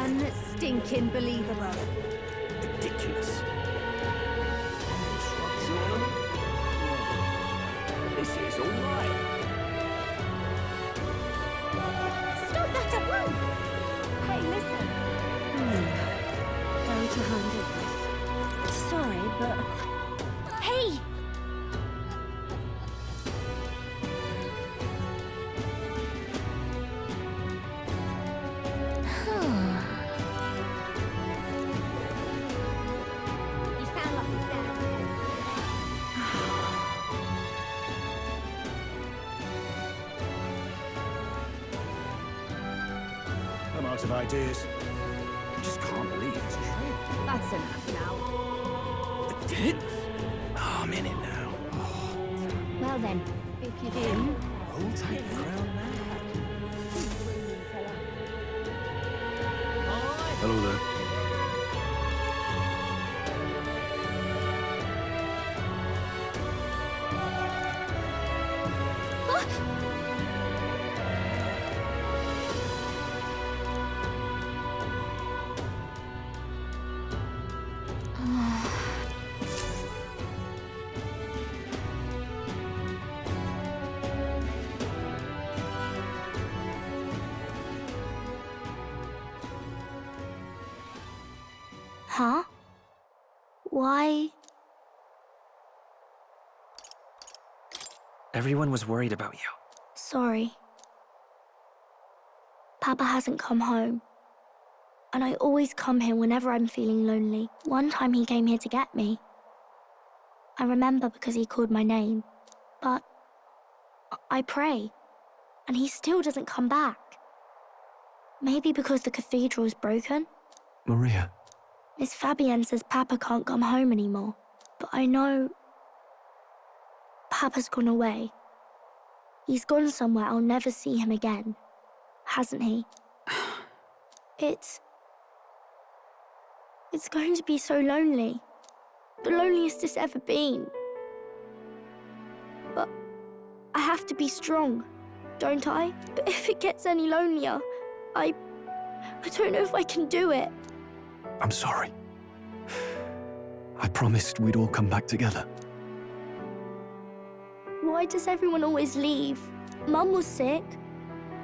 Unstinking-believable. Ridiculous. This is all right. Stop that at once! Hey, listen. Go to handle this. Sorry, but... Hey! You sound like you're down. I'm out of ideas. I just can't believe it's true. That's enough now. Oh, I'm in it now. Well then, if you're in... Hold tight, crown man. Hello there. Huh? Why? Everyone was worried about you. Sorry. Papa hasn't come home. And I always come here whenever I'm feeling lonely. One time he came here to get me. I remember because he called my name. But I pray, and he still doesn't come back. Maybe because the cathedral's broken? Maria. Miss Fabienne says Papa can't come home anymore. But I know... Papa's gone away. He's gone somewhere I'll never see him again. Hasn't he? It's going to be so lonely. The loneliest it's ever been. But I have to be strong, don't I? But if it gets any lonelier, I don't know if I can do it. I'm sorry. I promised we'd all come back together. Why does everyone always leave? Mum was sick.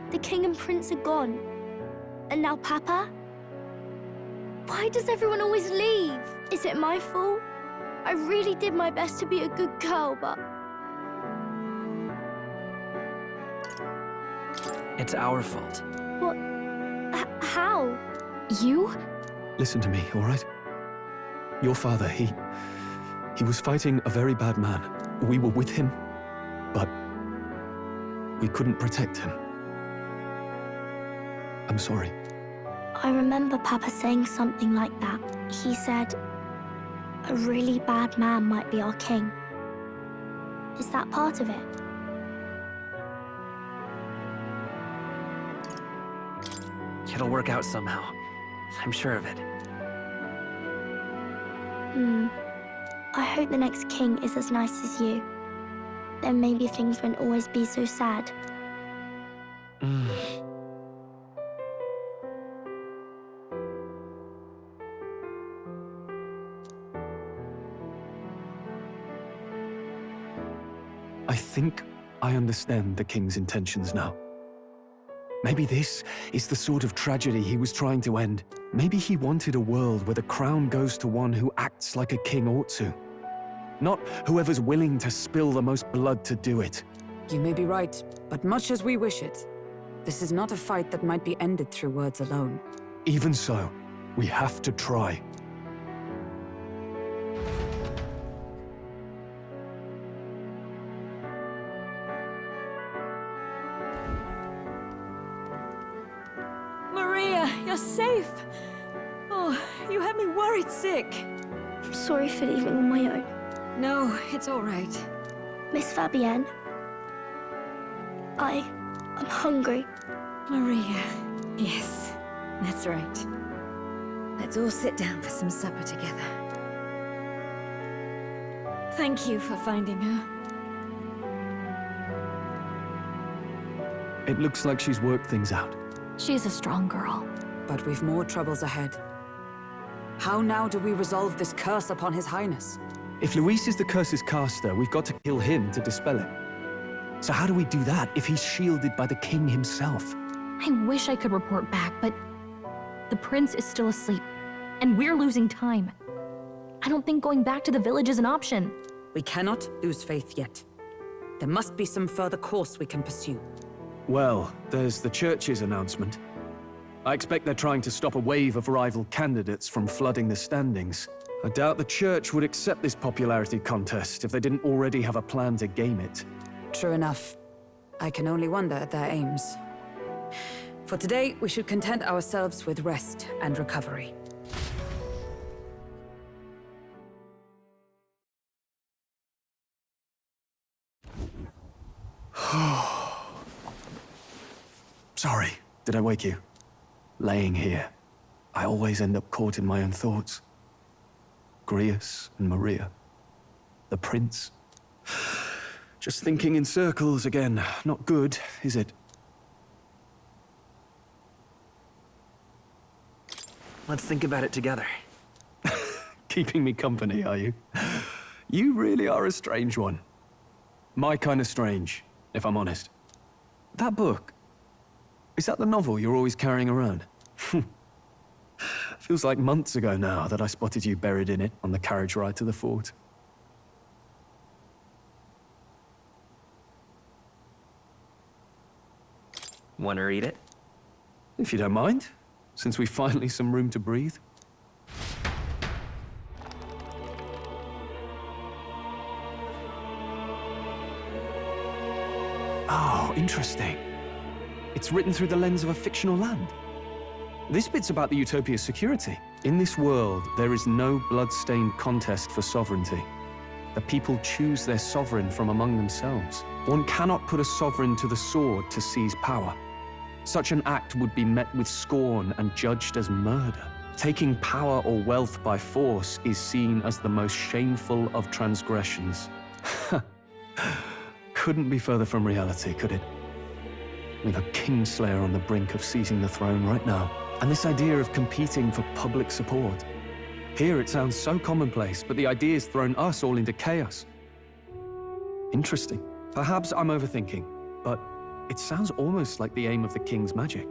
The king and prince are gone. And now Papa? Why does everyone always leave? Is it my fault? I really did my best to be a good girl, but... It's our fault. What? How? You? Listen to me, all right? Your father, he was fighting a very bad man. We were with him, but we couldn't protect him. I'm sorry. I remember Papa saying something like that. He said, a really bad man might be our king. Is that part of it? It'll work out somehow. I'm sure of it. I hope the next king is as nice as you. Then maybe things won't always be so sad. I think I understand the king's intentions now. Maybe this is the sort of tragedy he was trying to end. Maybe he wanted a world where the crown goes to one who acts like a king ought to. Not whoever's willing to spill the most blood to do it. You may be right, but much as we wish it, this is not a fight that might be ended through words alone. Even so, we have to try. Maria, you're safe. Oh, you had me worried sick. I'm sorry for leaving on my own. No, it's all right. Miss Fabienne, I'm hungry. Maria, yes, that's right. Let's all sit down for some supper together. Thank you for finding her. It looks like she's worked things out. She's a strong girl. But we've more troubles ahead. How now do we resolve this curse upon His Highness? If Luis is the curse's caster, we've got to kill him to dispel it. So how do we do that if he's shielded by the king himself? I wish I could report back, but the prince is still asleep, and we're losing time. I don't think going back to the village is an option. We cannot lose faith yet. There must be some further course we can pursue. Well, there's the church's announcement. I expect they're trying to stop a wave of rival candidates from flooding the standings. I doubt the church would accept this popularity contest if they didn't already have a plan to game it. True enough. I can only wonder at their aims. For today, we should content ourselves with rest and recovery. Sorry, did I wake you? Laying here, I always end up caught in my own thoughts. Grius and Maria. The prince. Just thinking in circles again. Not good, is it? Let's think about it together. Keeping me company, are you? You really are a strange one. My kind of strange, if I'm honest. That book, is that the novel you're always carrying around? Feels like months ago now that I spotted you buried in it on the carriage ride to the fort. Want to read it? If you don't mind, since we've finally some room to breathe. Oh, interesting. It's written through the lens of a fictional land. This bit's about the Utopia's security. In this world, there is no blood-stained contest for sovereignty. The people choose their sovereign from among themselves. One cannot put a sovereign to the sword to seize power. Such an act would be met with scorn and judged as murder. Taking power or wealth by force is seen as the most shameful of transgressions. Couldn't be further from reality, could it? With a kingslayer on the brink of seizing the throne right now. And this idea of competing for public support. Here it sounds so commonplace, but the idea's thrown us all into chaos. Interesting. Perhaps I'm overthinking, but it sounds almost like the aim of the king's magic.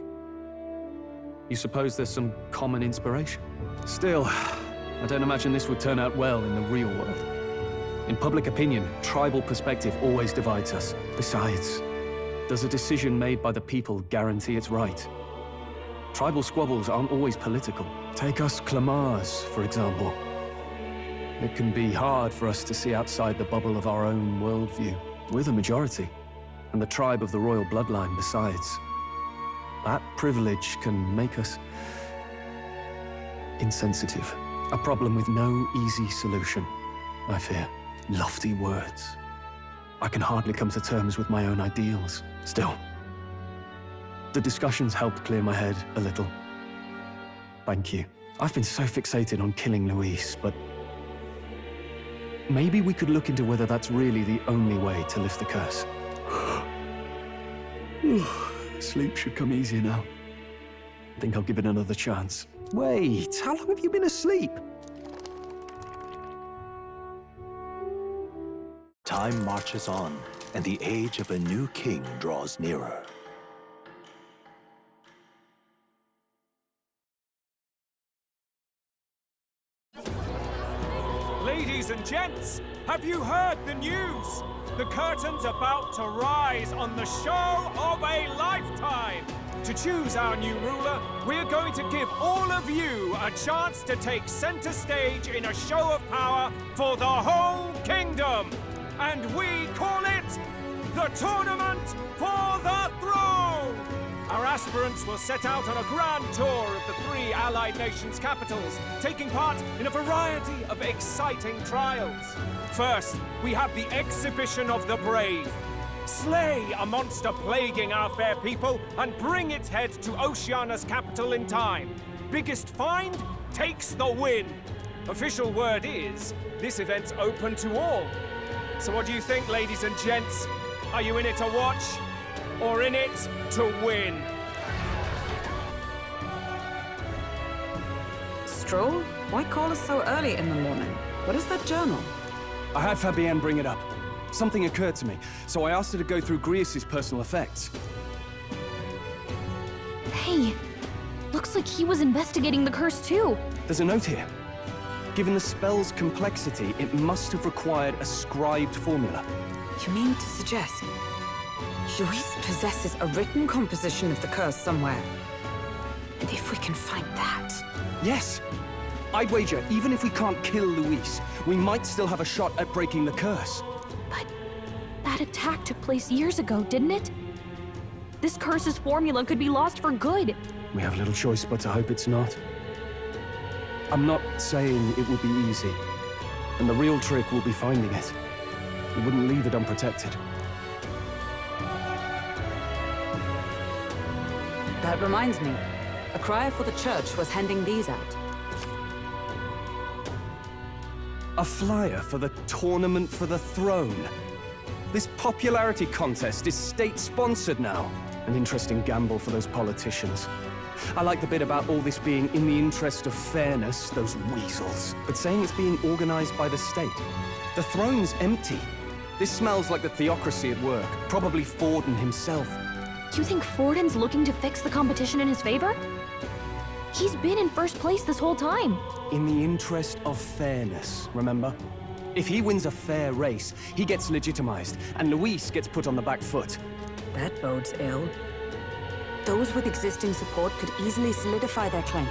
You suppose there's some common inspiration? Still, I don't imagine this would turn out well in the real world. In public opinion, tribal perspective always divides us. Besides, does a decision made by the people guarantee it's right? Tribal squabbles aren't always political. Take us Clamars, for example. It can be hard for us to see outside the bubble of our own worldview. We're the majority, and the tribe of the royal bloodline besides. That privilege can make us insensitive. A problem with no easy solution, I fear. Lofty words. I can hardly come to terms with my own ideals. Still, the discussions helped clear my head a little. Thank you. I've been so fixated on killing Luis, but maybe we could look into whether that's really the only way to lift the curse. Sleep should come easier now. I think I'll give it another chance. Wait, how long have you been asleep? Time marches on, and the age of a new king draws nearer. Ladies and gents, have you heard the news? The curtain's about to rise on the show of a lifetime. To choose our new ruler, we're going to give all of you a chance to take center stage in a show of power for the whole kingdom. And we call it the Tournament for the Throne! Our aspirants will set out on a grand tour of the 3 allied nations' capitals, taking part in a variety of exciting trials. First, we have the Exhibition of the Brave. Slay a monster plaguing our fair people and bring its head to Oceania's capital in time. Biggest find takes the win. Official word is, this event's open to all. So what do you think, ladies and gents? Are you in it to watch, or in it to win? After all, why call us so early in the morning? What is that journal? I had Fabienne bring it up. Something occurred to me, so I asked her to go through Grius' personal effects. Hey, looks like he was investigating the curse too. There's a note here. Given the spell's complexity, it must have required a scribed formula. You mean to suggest Luis possesses a written composition of the curse somewhere? And if we can find that... Yes! I'd wager, even if we can't kill Luis, we might still have a shot at breaking the curse. But that attack took place years ago, didn't it? This curse's formula could be lost for good. We have little choice but to hope it's not. I'm not saying it will be easy. And the real trick will be finding it. We wouldn't leave it unprotected. That reminds me. A crier for the church was handing these out. A flyer for the Tournament for the Throne. This popularity contest is state-sponsored now. An interesting gamble for those politicians. I like the bit about all this being in the interest of fairness, those weasels. But saying it's being organized by the state. The throne's empty. This smells like the theocracy at work. Probably Forden himself. You think Forden's looking to fix the competition in his favor? He's been in first place this whole time. In the interest of fairness, remember? If he wins a fair race, he gets legitimized, and Luis gets put on the back foot. That bodes ill. Those with existing support could easily solidify their claim.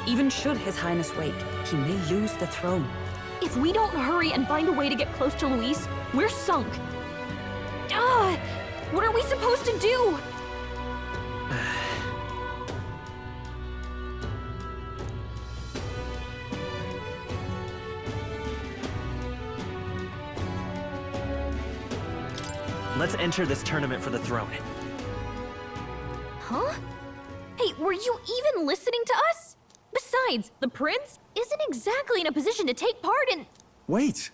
Even should His Highness wait, he may lose the throne. If we don't hurry and find a way to get close to Luis, we're sunk. What are we supposed to do? Let's enter this tournament for the throne. Huh? Hey, were you even listening to us? Besides, the prince isn't exactly in a position to take part in... Wait.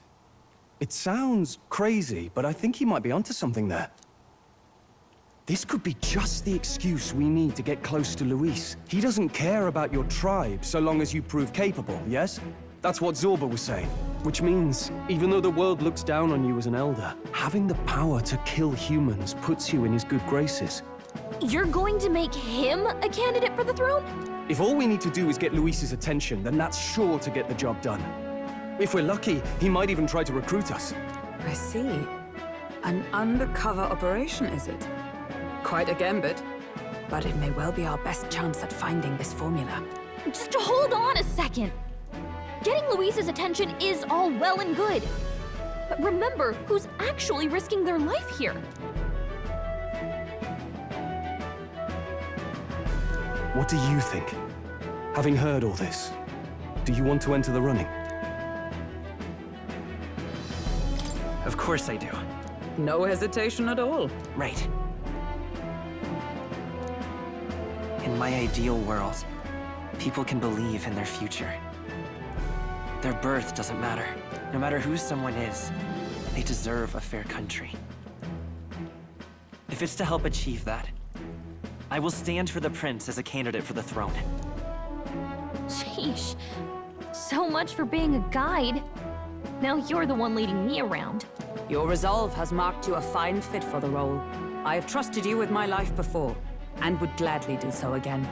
It sounds crazy, but I think he might be onto something there. This could be just the excuse we need to get close to Luis. He doesn't care about your tribe so long as you prove capable, yes? That's what Zorba was saying. Which means, even though the world looks down on you as an elder, having the power to kill humans puts you in his good graces. You're going to make him a candidate for the throne? If all we need to do is get Luis's attention, then that's sure to get the job done. If we're lucky, he might even try to recruit us. I see. An undercover operation, is it? Quite a gambit. But it may well be our best chance at finding this formula. Just hold on a second. Getting Luis's attention is all well and good. But remember who's actually risking their life here. What do you think? Having heard all this, do you want to enter the running? Of course I do. No hesitation at all. Right. In my ideal world, people can believe in their future. Their birth doesn't matter. No matter who someone is, they deserve a fair country. If it's to help achieve that, I will stand for the prince as a candidate for the throne. Sheesh. So much for being a guide. Now you're the one leading me around. Your resolve has marked you a fine fit for the role. I have trusted you with my life before, and would gladly do so again.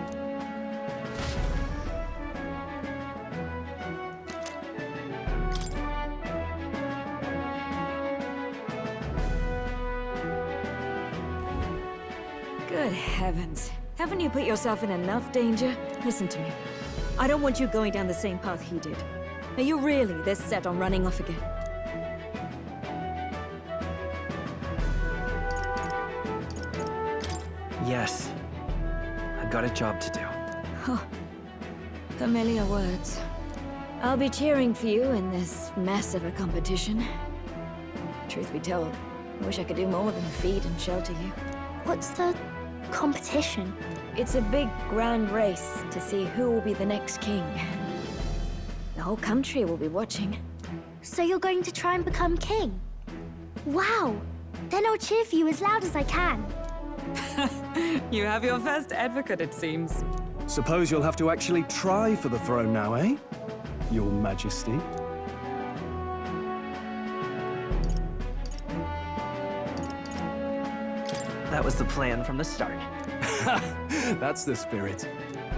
Good heavens. Haven't you put yourself in enough danger? Listen to me. I don't want you going down the same path he did. Are you really this set on running off again? Yes. I've got a job to do. Oh, familiar words. I'll be cheering for you in this mess of a competition. Truth be told, I wish I could do more than feed and shelter you. What's the competition? It's a big, grand race to see who will be the next king. The whole country will be watching. So you're going to try and become king? Wow! Then I'll cheer for you as loud as I can. You have your first advocate, it seems. Suppose you'll have to actually try for the throne now, eh? Your Majesty. That was the plan from the start. That's the spirit.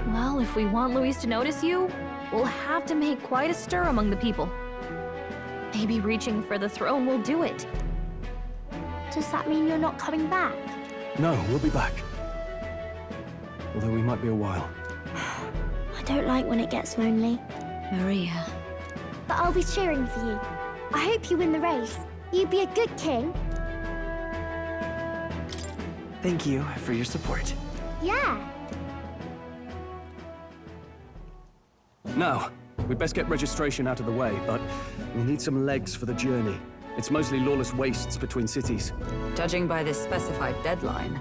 Well, if we want Luis to notice you, we'll have to make quite a stir among the people. Maybe reaching for the throne will do it. Does that mean you're not coming back? No, we'll be back. Although we might be a while. I don't like when it gets lonely. Maria. But I'll be cheering for you. I hope you win the race. You'd be a good king. Thank you for your support. Yeah. Now, we'd best get registration out of the way, but we'll need some legs for the journey. It's mostly lawless wastes between cities. Judging by this specified deadline,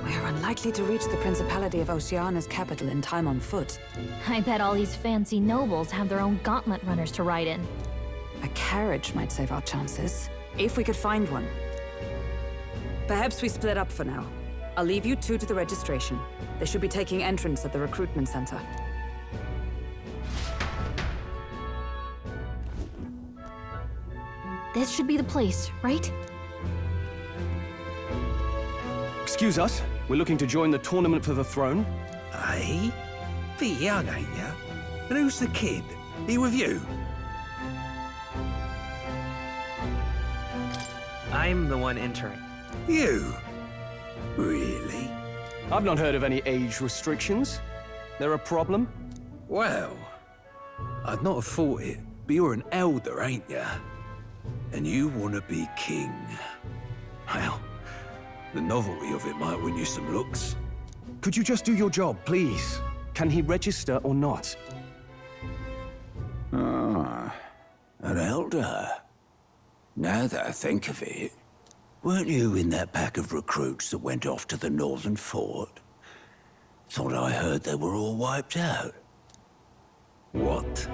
we're unlikely to reach the Principality of Oceana's capital in time on foot. I bet all these fancy nobles have their own gauntlet runners to ride in. A carriage might save our chances, if we could find one. Perhaps we split up for now. I'll leave you two to the registration. They should be taking entrance at the recruitment center. This should be the place, right? Excuse us, we're looking to join the tournament for the throne. Eh? Bit young, ain't ya? And who's the kid? He with you? I'm the one entering. You? Really? I've not heard of any age restrictions. There a problem? Well, I'd not have thought it, but you're an elder, ain't ya? And you want to be king. Well, the novelty of it might win you some looks. Could you just do your job, please? Can he register or not? Ah, an elder. Now that I think of it, weren't you in that pack of recruits that went off to the northern fort? Thought I heard they were all wiped out. What?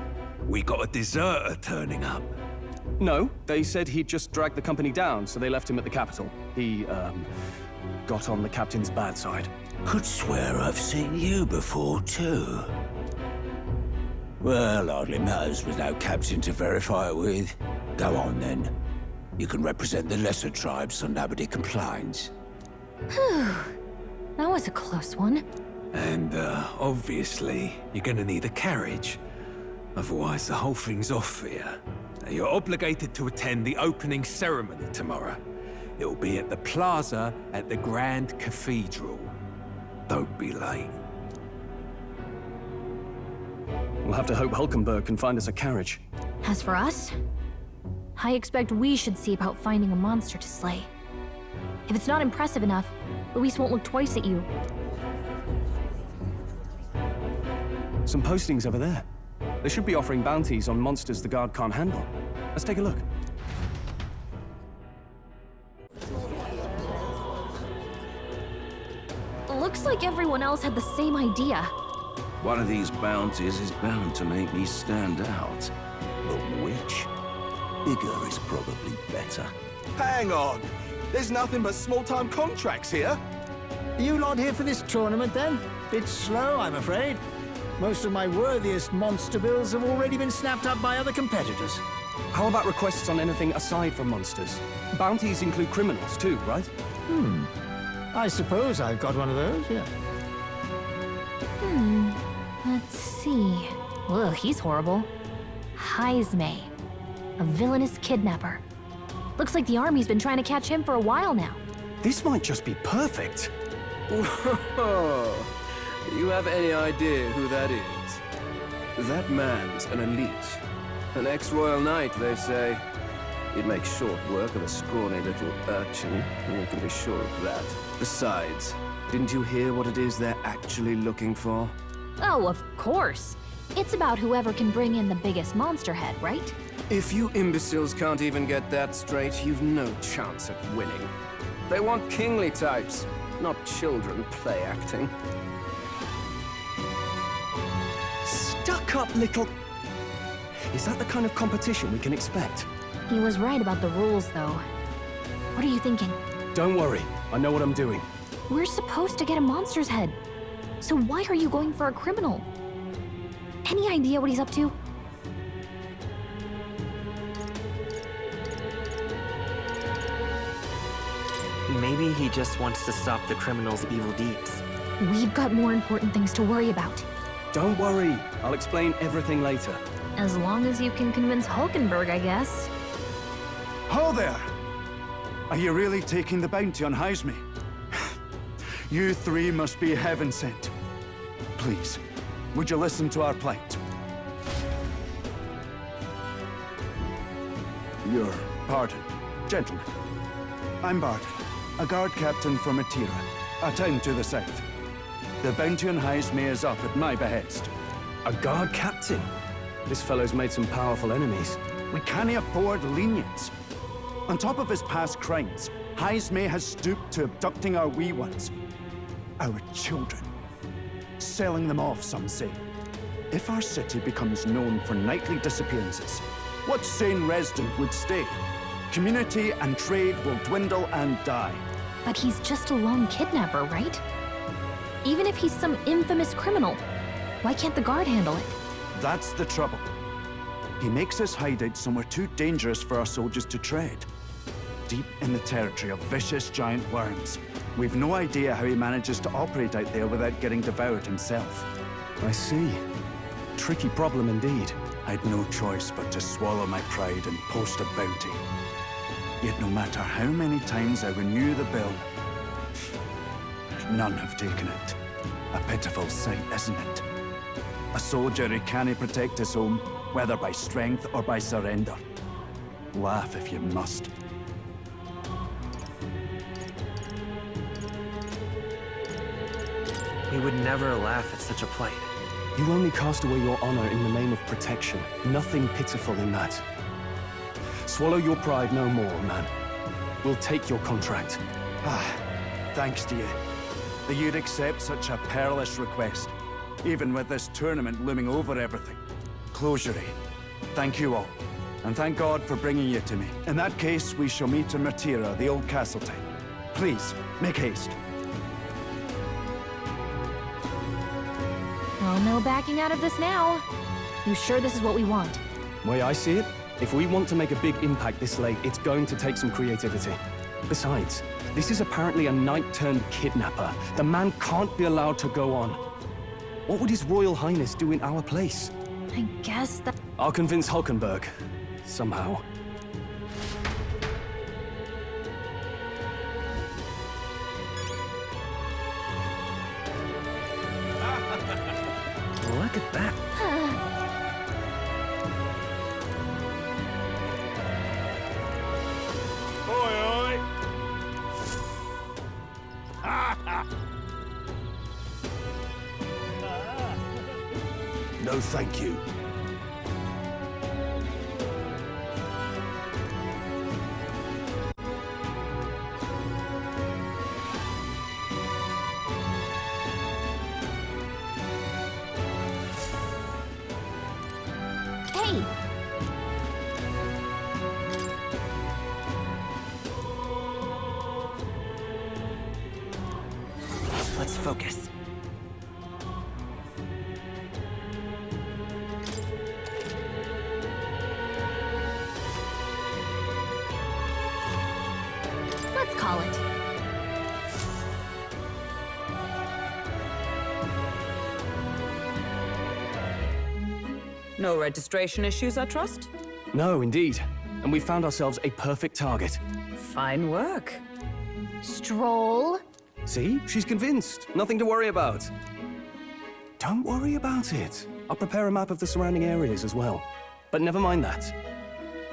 We got a deserter turning up? No, they said he'd just dragged the company down, so they left him at the capital. He, got on the captain's bad side. Could swear I've seen you before, too. Well, hardly matters with no captain to verify it with. Go on, then. You can represent the lesser tribes so nobody complains. Whew. That was a close one. And, obviously, you're gonna need a carriage. Otherwise, the whole thing's off for you. Now, you're obligated to attend the opening ceremony tomorrow. It'll be at the plaza at the Grand Cathedral. Don't be late. We'll have to hope Hulkenberg can find us a carriage. As for us, I expect we should see about finding a monster to slay. If it's not impressive enough, Luis won't look twice at you. Some postings over there. They should be offering bounties on monsters the guard can't handle. Let's take a look. Looks like everyone else had the same idea. One of these bounties is bound to make me stand out. But which? Bigger is probably better. Hang on! There's nothing but small-time contracts here. You lot here for this tournament, then? Bit slow, I'm afraid. Most of my worthiest monster bills have already been snapped up by other competitors. How about requests on anything aside from monsters? Bounties include criminals too, right? I suppose I've got one of those, yeah. Let's see. Ugh, he's horrible. Heisme, a villainous kidnapper. Looks like the army's been trying to catch him for a while now. This might just be perfect. Whoa! You have any idea who that is? That man's an elite. An ex-royal knight, they say. He'd make short work of a scrawny little urchin, you can be sure of that. Besides, didn't you hear what it is they're actually looking for? Oh, of course. It's about whoever can bring in the biggest monster head, right? If you imbeciles can't even get that straight, you've no chance at winning. They want kingly types, not children play acting. Stuck-up little... Is that the kind of competition we can expect? He was right about the rules, though. What are you thinking? Don't worry, I know what I'm doing. We're supposed to get a monster's head. So why are you going for a criminal? Any idea what he's up to? Maybe he just wants to stop the criminal's evil deeds. We've got more important things to worry about. Don't worry, I'll explain everything later. As long as you can convince Hulkenberg, I guess. Ho there! Are you really taking the bounty on Heisme? You three must be heaven sent. Please, would you listen to our plight? Your pardon, gentlemen. I'm Barton, a guard captain from Atira, a town to the south. The bounty on Heisme is up at my behest. A guard captain? This fellow's made some powerful enemies. We can't afford lenience. On top of his past crimes, Heisme has stooped to abducting our wee ones. Our children. Selling them off, some say. If our city becomes known for nightly disappearances, what sane resident would stay? Community and trade will dwindle and die. But he's just a lone kidnapper, right? Even if he's some infamous criminal, why can't the guard handle it? That's the trouble. He makes his hideout somewhere too dangerous for our soldiers to tread. Deep in the territory of vicious giant worms. We've no idea how he manages to operate out there without getting devoured himself. I see. Tricky problem indeed. I'd no choice but to swallow my pride and post a bounty. Yet no matter how many times I renew the bill, none have taken it. A pitiful sight, isn't it? A soldier who can't protect his home, whether by strength or by surrender. Laugh if you must. We would never laugh at such a plight. You only cast away your honor in the name of protection. Nothing pitiful in that. Swallow your pride no more, man. We'll take your contract. Thanks to you. That you'd accept such a perilous request, even with this tournament looming over everything. Closure, thank you all. And thank God for bringing you to me. In that case, we shall meet in Matira, the old castle town. Please, make haste. Well, no backing out of this now. You sure this is what we want? Way I see it, if we want to make a big impact this late, it's going to take some creativity. Besides, this is apparently a knight-turned-kidnapper. The man can't be allowed to go on. What would His Royal Highness do in our place? I guess that... I'll convince Hulkenberg. Somehow. Look at that. Oi, oi! No, thank you. Hey! Let's focus. Let's call it. No registration issues, I trust? No, indeed. And we found ourselves a perfect target. Fine work. Stroll. See? She's convinced. Nothing to worry about. Don't worry about it. I'll prepare a map of the surrounding areas as well. But never mind that.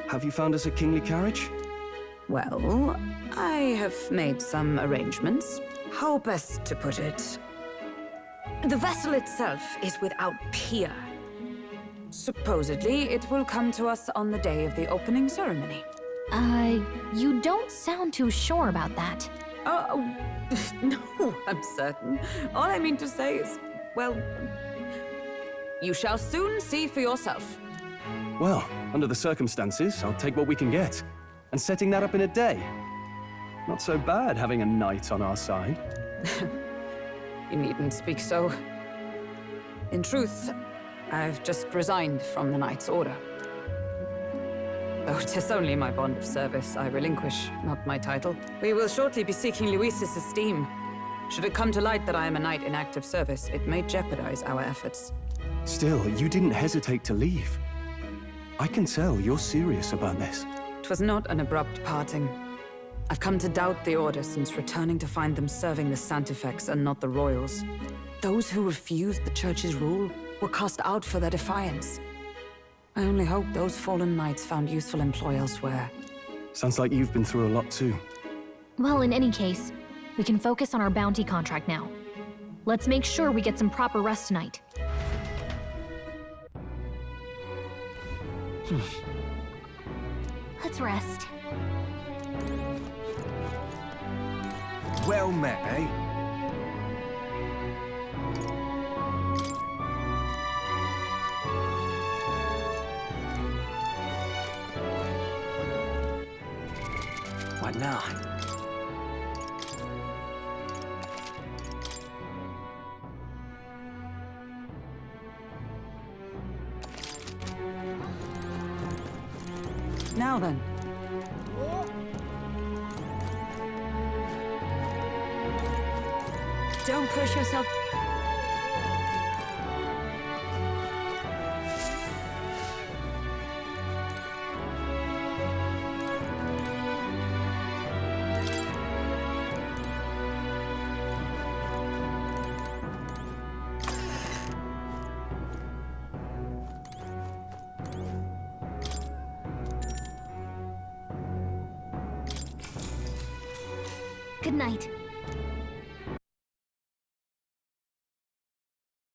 Have you found us a kingly carriage? Well, I have made some arrangements. How best to put it? The vessel itself is without peer. Supposedly, it will come to us on the day of the opening ceremony. You don't sound too sure about that. No, I'm certain. All I mean to say is, well, you shall soon see for yourself. Well, under the circumstances, I'll take what we can get. And setting that up in a day. Not so bad having a knight on our side. You needn't speak so. In truth, I've just resigned from the Knight's Order. Though 'tis only my bond of service I relinquish, not my title. We will shortly be seeking Luis's esteem. Should it come to light that I am a knight in active service, it may jeopardize our efforts. Still, you didn't hesitate to leave. I can tell you're serious about this. It was not an abrupt parting. I've come to doubt the Order since returning to find them serving the Santifex and not the Royals. Those who refused the Church's rule were cast out for their defiance. I only hope those fallen knights found useful employ elsewhere. Sounds like you've been through a lot too. Well, in any case, we can focus on our bounty contract now. Let's make sure we get some proper rest tonight. Let's rest. Well met, eh? What now? Now then. Don't push yourself. Good night.